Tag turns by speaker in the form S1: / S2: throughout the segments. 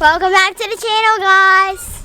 S1: Welcome back to the channel, guys.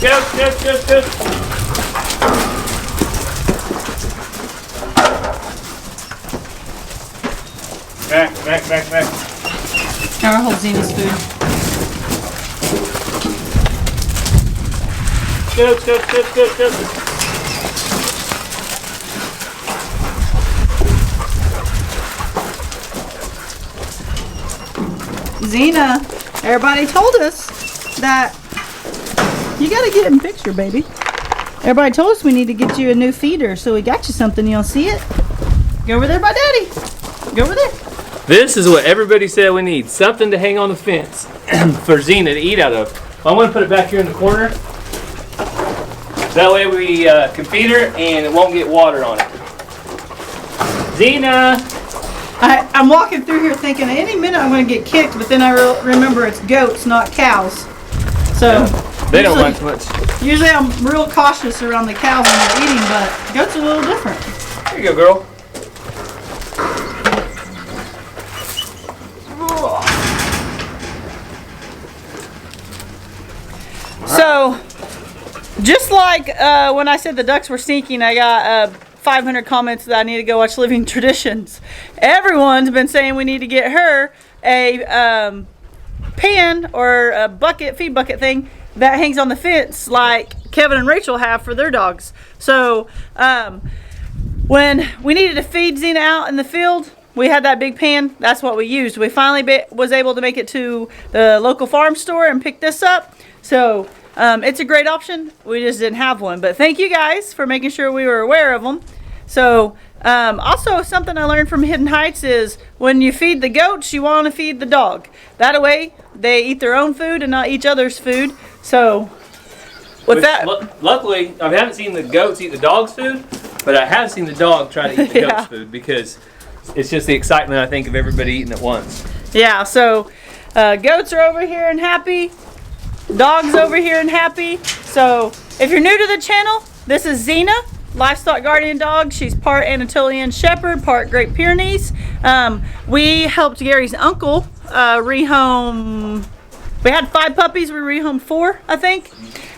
S2: Good. Back.
S3: Now hold Zena's food.
S2: Good.
S3: Zena, everybody told us that you gotta get in picture, baby. Everybody told us we need to get you a new feeder, so we got you something. You don't see it? Go over there by Daddy. Go over there.
S2: This is what everybody said we need. Something to hang on the fence for Zena to eat out of. Well, I'm going to put it back here in the corner. That way we can feed her and it won't get water on it. Zena!
S3: I'm walking through here thinking any minute I'm going to get kicked, but then I remember it's goats, not cows. So
S2: they don't like much.
S3: Usually I'm real cautious around the cows when they're eating, but goats are a little different.
S2: Here you go, girl.
S3: So, just like when I said the ducks were stinking, I got 500 comments that I need to go watch Living Traditions. Everyone's been saying we need to get her a pan or a bucket, feed bucket thing that hangs on the fence like Kevin and Rachel have for their dogs. So, when we needed to feed Zena out in the field, we had that big pan. That's what we used. We finally was able to make it to the local farm store and pick this up. So it's a great option. We just didn't have one. But thank you guys for making sure we were aware of them. So also something I learned from Hidden Heights is when you feed the goats, you want to feed the dog. That way they eat their own food and not each other's food. So with that,
S2: luckily, I haven't seen the goats eat the dog's food, but I have seen the dog try to eat the goat's food because it's just the excitement, I think, of everybody eating at once.
S3: Yeah, so goats are over here and happy. Dogs over here and happy. So if you're new to the channel, this is Zena, livestock guardian dog. She's part Anatolian Shepherd, part Great Pyrenees. We helped Gary's uncle rehome. We had 5 puppies. We rehomed 4, I think.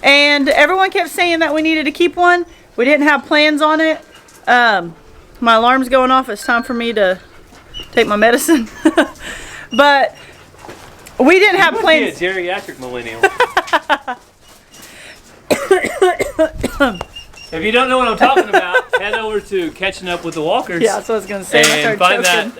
S3: And everyone kept saying that we needed to keep one. We didn't have plans on it. My alarm's going off. It's time for me to take my medicine. But we didn't have plans.
S2: Be a geriatric millennial. If you don't know what I'm talking about, head over to Catching Up with the Walkers.
S3: Yeah, that's what I was going to say.
S2: And find that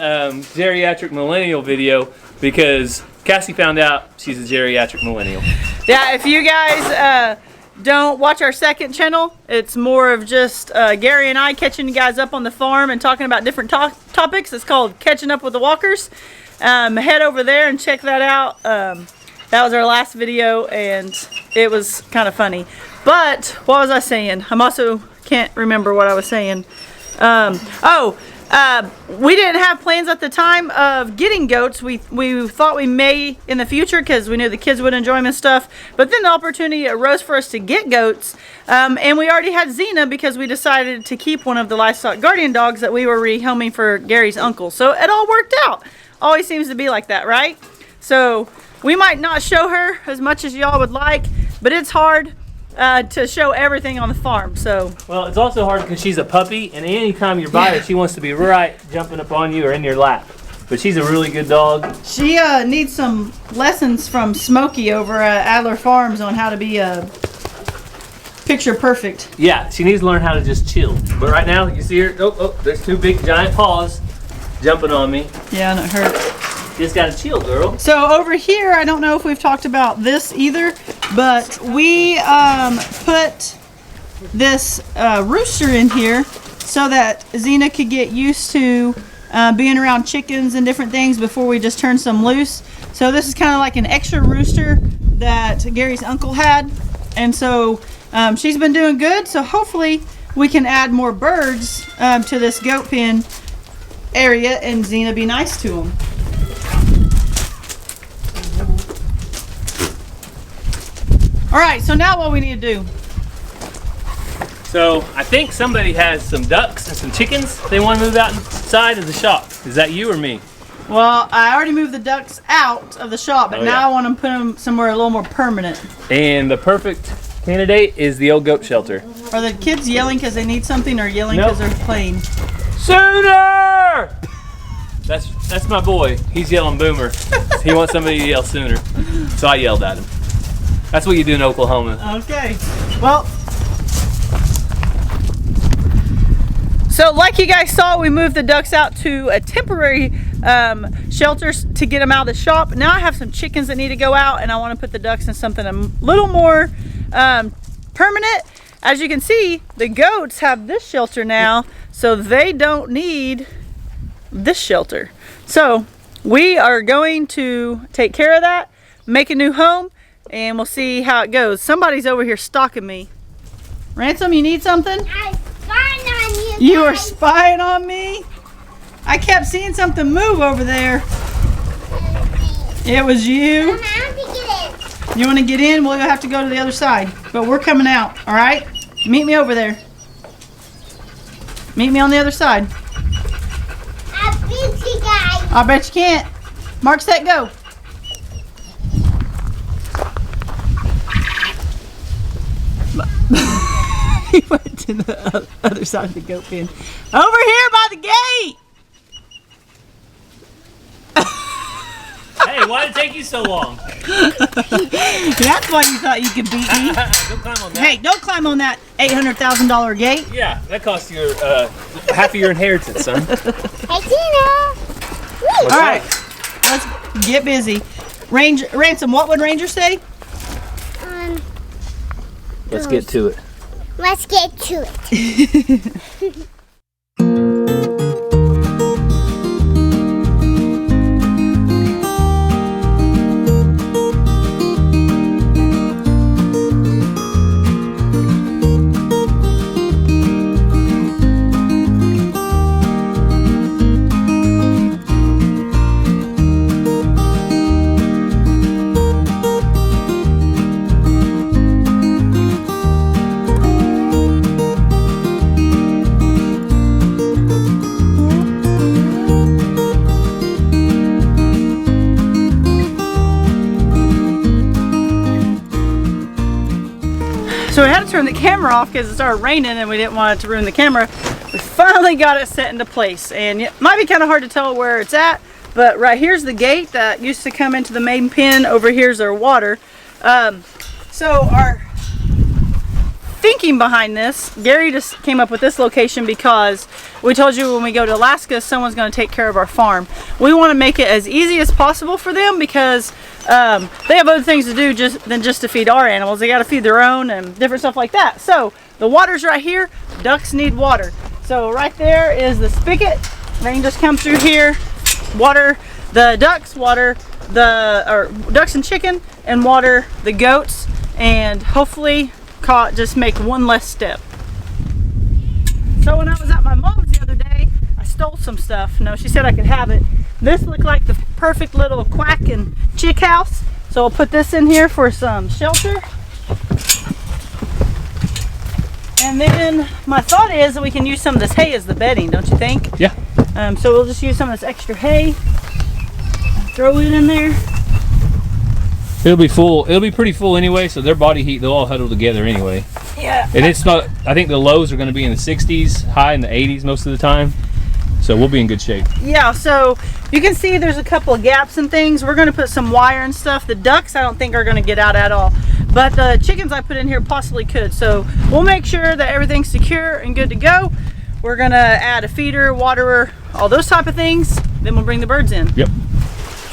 S2: geriatric millennial video because Cassie found out she's a geriatric millennial.
S3: Yeah, if you guys don't watch our second channel, it's more of just Gary and I catching you guys up on the farm and talking about different topics. It's called Catching Up with the Walkers. Head over there and check that out. That was our last video and it was kind of funny. But what was I saying? I'm also can't remember what I was saying. We didn't have plans at the time of getting goats. We thought we may in the future because we knew the kids would enjoy them and stuff. But then the opportunity arose for us to get goats. And we already had Zena because we decided to keep one of the livestock guardian dogs that we were rehoming for Gary's uncle. So it all worked out. Always seems to be like that, right? So we might not show her as much as y'all would like, but it's hard to show everything on the farm. So
S2: well, it's also hard because she's a puppy, and anytime you're by her, she wants to be right jumping up on you or in your lap. But she's a really good dog.
S3: She needs some lessons from Smokey over at Adler Farms on how to be picture perfect.
S2: Yeah, she needs to learn how to just chill. But right now, you see her. Oh, there's 2 big giant paws jumping on me.
S3: Yeah, and it hurts.
S2: Just gotta chill, girl.
S3: So over here, I don't know if we've talked about this either, but we put this rooster in here so that Zena could get used to being around chickens and different things before we just turn some loose. So this is kind of like an extra rooster that Gary's uncle had, and so she's been doing good. So hopefully we can add more birds to this goat pen area and Zena be nice to them. All right, so now what we need to do?
S2: So I think somebody has some ducks and some chickens they want to move outside of the shop. Is that you or me?
S3: Well, I already moved the ducks out of the shop, but now I want to put them somewhere a little more permanent.
S2: And the perfect candidate is the old goat shelter.
S3: Are the kids yelling because they need something or yelling because they're playing?
S2: Sooner! That's my boy. He's yelling boomer. He wants somebody to yell sooner. So I yelled at him. That's what you do in Oklahoma.
S3: Okay. Well, so like you guys saw, we moved the ducks out to a temporary shelter to get them out of the shop. Now I have some chickens that need to go out, and I want to put the ducks in something a little more permanent. As you can see, the goats have this shelter now, so they don't need this shelter. So we are going to take care of that, make a new home, and we'll see how it goes. Somebody's over here stalking me. Ransom, you need something?
S1: I'm spying on you.
S3: You are spying on me? I kept seeing something move over there. It was you?
S1: I'm out to get in.
S3: You want to get in? We'll have to go to the other side. But we're coming out, all right? Meet me over there. Meet me on the other side.
S1: I beat you guys.
S3: I bet you can't. Mark, set, go. He went to the other side of the goat pen. Over here by the gate.
S2: Hey, why did it take you so long?
S3: That's why you thought you could beat me.
S2: Don't climb on that.
S3: Hey, don't climb on that $800,000 gate.
S2: Yeah, that cost you half of your inheritance, son.
S1: Hey, Tina.
S3: All right, let's get busy. Ransom, what would Ranger say?
S2: Let's get to it.
S1: Let's get to it.
S3: So we had to turn the camera off because it started raining and we didn't want it to ruin the camera. We finally got it set into place, and it might be kind of hard to tell where it's at, but right here's the gate that used to come into the main pen. Over here's our water. So our thinking behind this, Gary just came up with this location because we told you when we go to Alaska, someone's going to take care of our farm. We want to make it as easy as possible for them because they have other things to do than just to feed our animals. They got to feed their own and different stuff like that. So the water's right here. Ducks need water. So right there is the spigot. Rain just comes through here, water the ducks, water the ducks and chicken, and water the goats, and hopefully just make one less step. So when I was at my mom's the other day, I stole some stuff. No, she said I could have it. This looked like the perfect little quack and chick house, so I'll put this in here for some shelter. And then my thought is that we can use some of this hay as the bedding, don't you think?
S2: Yeah.
S3: So we'll just use some of this extra hay, throw it in there.
S2: It'll be full. It'll be pretty full anyway, so their body heat, they'll all huddle together anyway.
S3: Yeah.
S2: And it's not, I think the lows are going to be in the 60s, high in the 80s most of the time. So we'll be in good shape.
S3: Yeah, so you can see there's a couple of gaps and things. We're going to put some wire and stuff. The ducks I don't think are going to get out at all. But the chickens I put in here possibly could. So we'll make sure that everything's secure and good to go. We're going to add a feeder, waterer, all those type of things. Then we'll bring the birds in.
S2: Yep.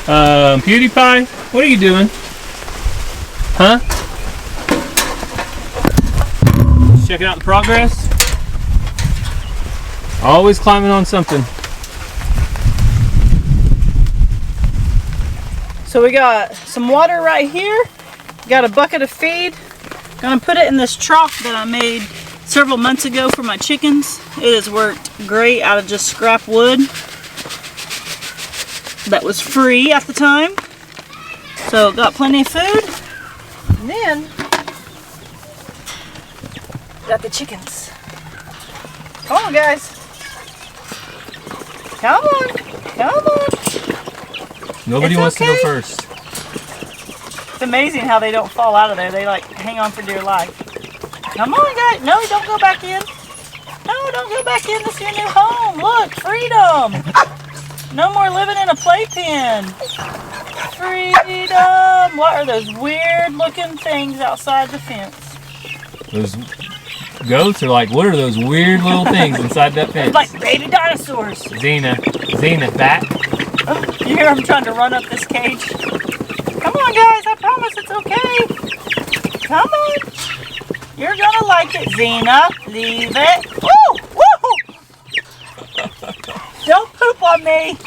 S2: PewDiePie, what are you doing? Huh? Checking out the progress. Always climbing on something.
S3: So we got some water right here. Got a bucket of feed. Gonna put it in this trough that I made several months ago for my chickens. It has worked great out of just scrap wood that was free at the time. So got plenty of food. And then Got the chickens. Come on, guys. Come on. Come on.
S2: Nobody
S3: It's
S2: wants to
S3: okay.
S2: go first.
S3: It's amazing how they don't fall out of there. They like hang on for dear life. Come on, guys. No, don't go back in. No, don't go back in. This is your new home. Look, freedom. No more living in a playpen. Freedom. What are those weird looking things outside the fence?
S2: Those goats are like, what are those weird little things inside that fence?
S3: Like baby dinosaurs.
S2: Xena, that?
S3: You hear them trying to run up this cage? Come on, guys. I promise it's okay. Come on. You're gonna like it, Xena. Leave it. Woo! Woo! Don't poop on me.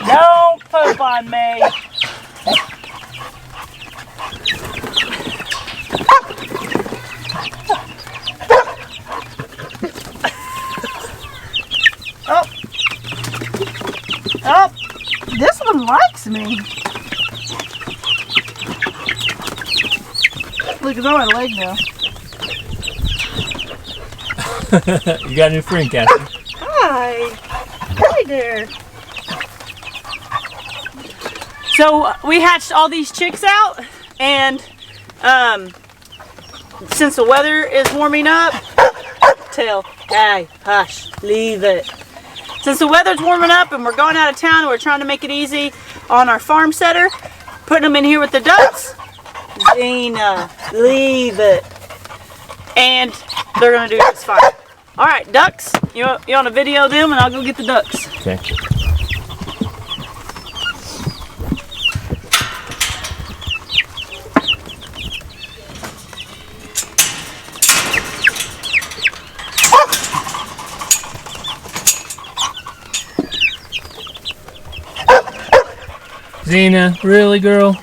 S3: Don't poop on me. Oh. Oh. This one likes me. Look, it's on my leg now.
S2: You got a new friend, Cassie.
S3: Hi. Hi there. So we hatched all these chicks out, and since the weather is warming up, hey, hush, leave it. Since the weather's warming up and we're going out of town and we're trying to make it easy on our farm setter, putting them in here with the ducks, Xena, leave it. And they're gonna do just fine. All right, ducks, you want to video them and I'll go get the ducks.
S2: Okay. Xena, really, girl?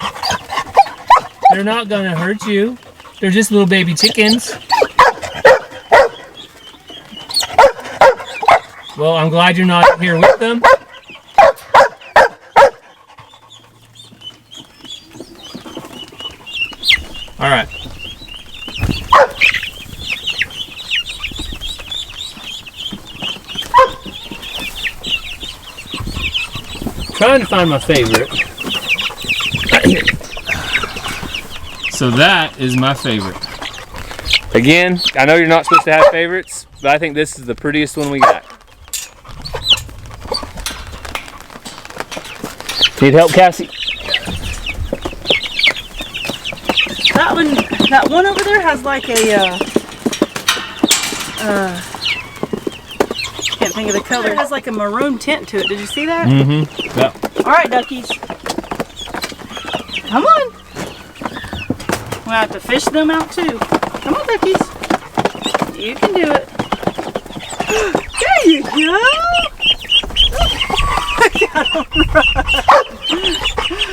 S2: They're not gonna hurt you. They're just little baby chickens. Well, I'm glad you're not here with them. All right. Trying to find my favorite. So that is my favorite. Again, I know you're not supposed to have favorites, but I think this is the prettiest one we got. Need help, Cassie?
S3: That one over there has like a can't think of the color. It has like a maroon tint to it. Did you see that?
S2: Mm-hmm. Yep.
S3: All right, duckies. Come on. We'll have to fish them out too. Come on, duckies. You can do it. There you go. Look at them run.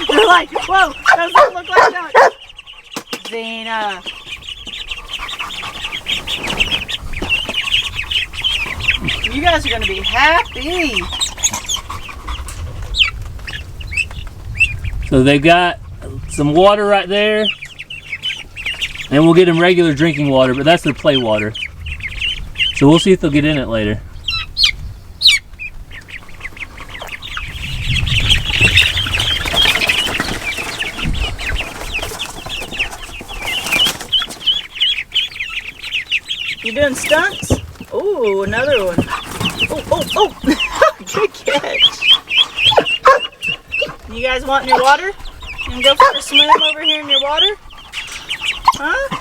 S3: They're like, whoa, those don't look like ducks. Xena. You guys are going to be happy.
S2: So they got some water right there. And we'll get them regular drinking water, but that's their play water. So we'll see if they'll get in it later.
S3: You doing stunts? Oh, another one. Oh. Good catch. You guys want your water? You can go for a swim over here in your water? Huh?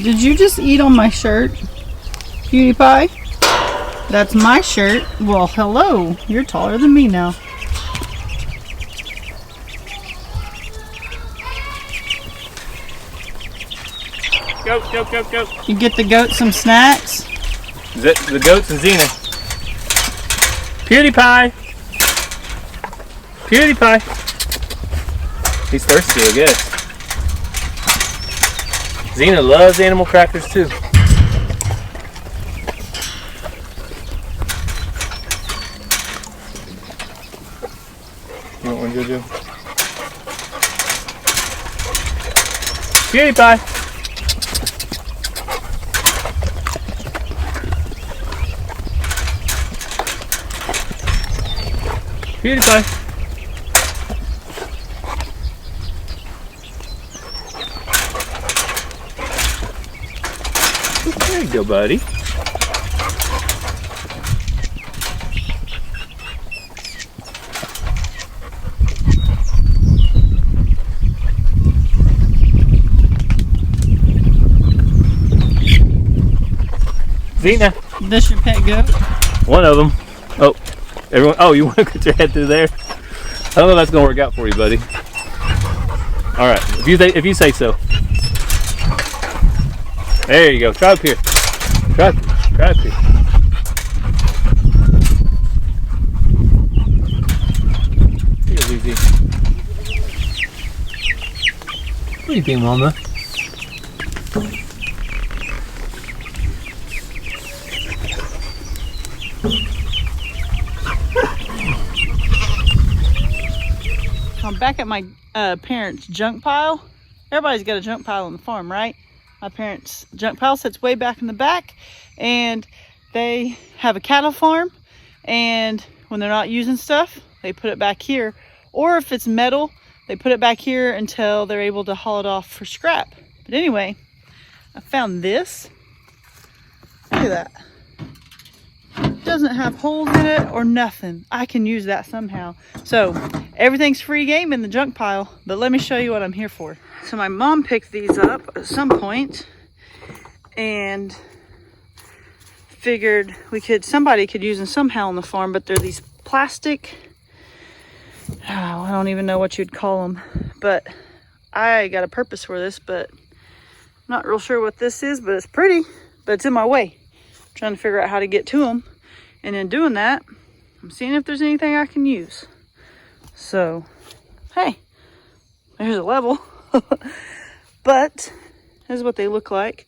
S3: Did you just eat on my shirt, Cutie Pie? That's my shirt. Well, hello. You're taller than me now.
S2: Goat, goat, goat, goat.
S3: You get the goat some snacks.
S2: The goats and Xena. PewDiePie. PewDiePie. He's thirsty, I guess. Xena loves animal crackers too. You want one, Jojo? PewDiePie. PewDiePie. There you go, buddy. Xena.
S3: This your pet goat?
S2: One of them. Oh, everyone. Oh, you want to put your head through there? I don't know if that's gonna work out for you, buddy. All right, if you say so. There you go. Try up here. Try up here. Here, Lizzie. What do you think, Mama?
S3: I'm back at my parents' junk pile. Everybody's got a junk pile on the farm, right? My parents' junk pile sits way back in the back, and they have a cattle farm, and when they're not using stuff, they put it back here. Or if it's metal, they put it back here until they're able to haul it off for scrap. But anyway, I found this. Look at that. It doesn't have holes in it or nothing. I can use that somehow. So everything's free game in the junk pile, but let me show you what I'm here for. So my mom picked these up at some point and figured somebody could use them somehow on the farm, but they're these plastic, I don't even know what you'd call them, but I got a purpose for this, but I'm not real sure what this is, but it's pretty, but it's in my way. I'm trying to figure out how to get to them, and in doing that, I'm seeing if there's anything I can use. So, hey, there's a level. But this is what they look like.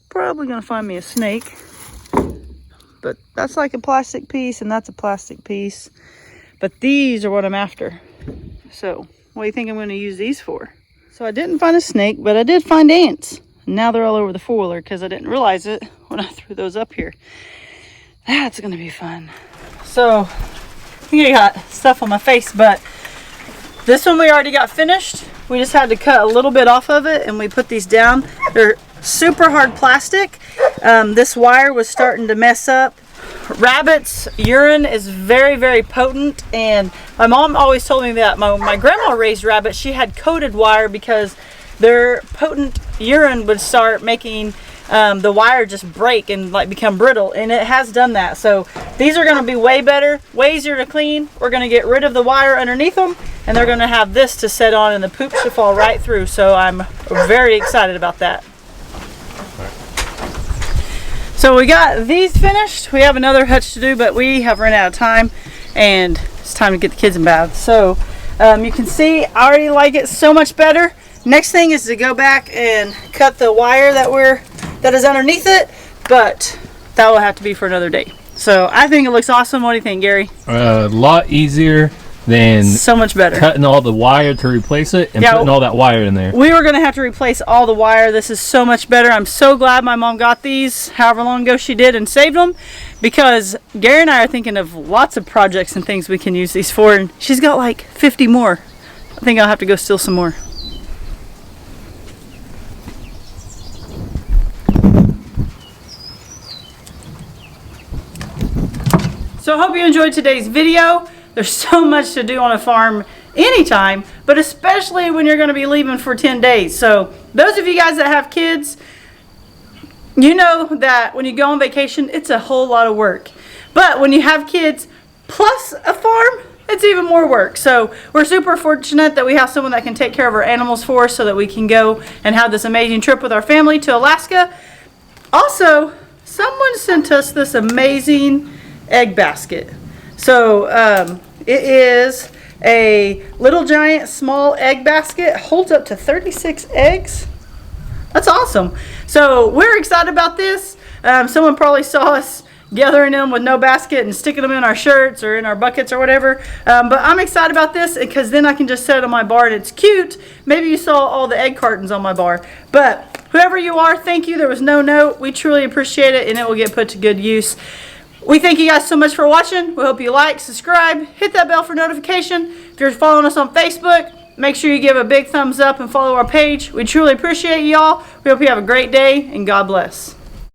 S3: Probably gonna find me a snake, but that's like a plastic piece and that's a plastic piece, but these are what I'm after. So what do you think I'm going to use these for? So I didn't find a snake, but I did find ants. Now they're all over the four-wheeler because I didn't realize it when I threw those up here. That's gonna be fun. So I think I got stuff on my face, but this one we already got finished. We just had to cut a little bit off of it and we put these down. They're super hard plastic. This wire was starting to mess up. Rabbits' urine is very, very potent, and my mom always told me that my grandma raised rabbits. She had coated wire because their potent urine would start making the wire just break and like become brittle, and it has done that. So these are going to be way better, way easier to clean. We're going to get rid of the wire underneath them, and they're going to have this to set on, and the poop should fall right through. So I'm very excited about that. So we got these finished. We have another hutch to do, but we have run out of time, and it's time to get the kids in bath. So you can see I already like it so much better. Next thing is to go back and cut the wire that is underneath it, but that will have to be for another day. So I think it looks awesome. What do you think, Gary?
S2: A lot easier than
S3: so much better
S2: cutting all the wire to replace it and putting all that wire in there.
S3: We were going to have to replace all the wire. This is so much better. I'm so glad my mom got these however long ago she did and saved them, because Gary and I are thinking of lots of projects and things we can use these for, and she's got like 50 more. I think I'll have to go steal some more. So I hope you enjoyed today's video. There's so much to do on a farm anytime, but especially when you're going to be leaving for 10 days. So those of you guys that have kids, You know that when you go on vacation, it's a whole lot of work. But when you have kids plus a farm, it's even more work. So we're super fortunate that we have someone that can take care of our animals for us so that we can go and have this amazing trip with our family to Alaska. Also, someone sent us this amazing egg basket. So it is a Little Giant small egg basket. It holds up to 36 eggs. That's awesome. So we're excited about this. Someone probably saw us gathering them with no basket and sticking them in our shirts or in our buckets or whatever. But I'm excited about this because then I can just set it on my bar and it's cute. Maybe you saw all the egg cartons on my bar. But whoever you are, thank you. There was no note. We truly appreciate it and it will get put to good use. We thank you guys so much for watching. We hope you like, subscribe, hit that bell for notification. If you're following us on Facebook, make sure you give a big thumbs up and follow our page. We truly appreciate y'all. We hope you have a great day and God bless.